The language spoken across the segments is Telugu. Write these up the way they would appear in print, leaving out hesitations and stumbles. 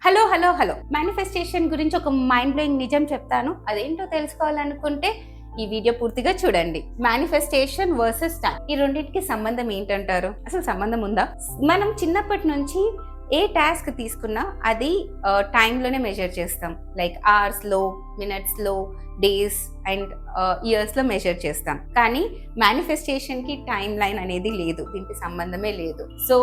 హలో హలో హలో మేనిఫెస్టేషన్ గురించి ఒక మైండ్ బ్లోయింగ్ నిజం చెప్తాను. అదేంటో తెలుసుకోవాలనుకుంటే ఈ వీడియో పూర్తిగా చూడండి. మేనిఫెస్టేషన్ వర్సెస్ టైం, ఈ రెండింటికి సంబంధం ఏంటంటారు? అసలు సంబంధం ఉందా? మనం చిన్నప్పటి నుంచి ఏ టాస్క్ తీసుకున్నా అది టైంలోనే మెజర్ చేస్తాం. లైక్ అవర్స్లో, మినిట్స్లో, డేస్ అండ్ ఇయర్స్లో మెజర్ చేస్తాం. కానీ మేనిఫెస్టేషన్కి టైం లైన్ అనేది లేదు, దీనికి సంబంధమే లేదు. సో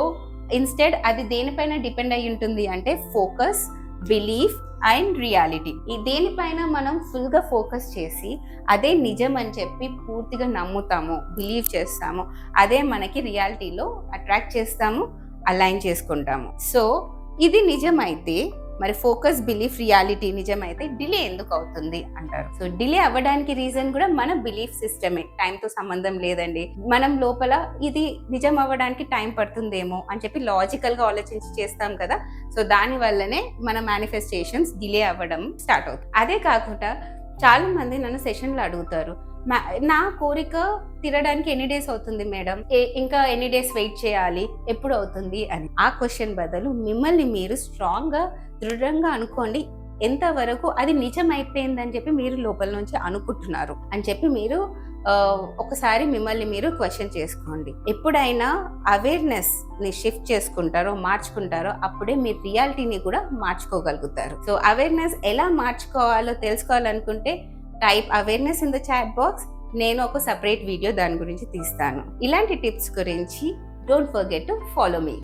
ఇన్స్టెడ్ అది దేనిపైన డిపెండ్ అయి ఉంటుంది అంటే ఫోకస్, బిలీఫ్ అండ్ రియాలిటీ. ఈ దేనిపైన మనం ఫుల్గా ఫోకస్ చేసి అదే నిజం అని చెప్పి పూర్తిగా నమ్ముతాము, బిలీవ్ చేస్తాము, అదే మనకి రియాలిటీలో అట్రాక్ట్ చేస్తాము, అలైన్ చేసుకుంటాము. సో ఇది నిజమైతే మరి ఫోకస్, బిలీఫ్, రియాలిటీ నిజమైతే డిలే ఎందుకు అవుతుంది అంటారు. సో డిలే అవ్వడానికి రీజన్ కూడా మన బిలీఫ్ సిస్టమే, టైంతో సంబంధం లేదండి. మనం లోపల ఇది నిజం అవ్వడానికి టైం పడుతుందేమో అని చెప్పి లాజికల్గా ఆలోచించి చేస్తాం కదా. సో దాని వల్లనే మన మేనిఫెస్టేషన్స్ డిలే అవ్వడం స్టార్ట్ అవుతుంది. అదే కాకుండా చాలా మంది నన్ను సెషన్లో అడుగుతారు, నా కోరిక తీరడానికి ఎన్ని డేస్ అవుతుంది మేడం, ఇంకా ఎన్ని డేస్ వెయిట్ చేయాలి, ఎప్పుడు అవుతుంది అని. ఆ క్వశ్చన్ బదులు మిమ్మల్ని మీరు స్ట్రాంగ్గా, దృఢంగా అనుకోండి. ఎంతవరకు అది నిజం అయిపోయిందని చెప్పి మీరు లోపల నుంచి అనుకుంటున్నారు అని చెప్పి మీరు ఒకసారి మిమ్మల్ని మీరు క్వశ్చన్ చేసుకోండి. ఎప్పుడైనా అవేర్నెస్ ని షిఫ్ట్ చేసుకుంటారో, మార్చుకుంటారో, అప్పుడే మీరు రియాలిటీని కూడా మార్చుకోగలుగుతారు. సో అవేర్నెస్ ఎలా మార్చుకోవాలో తెలుసుకోవాలనుకుంటే type awareness in the chat box. నేను ఒక సపరేట్ వీడియో దాని గురించి తీస్తాను. ఇలాంటి టిప్స్ గురించి don't forget to follow me.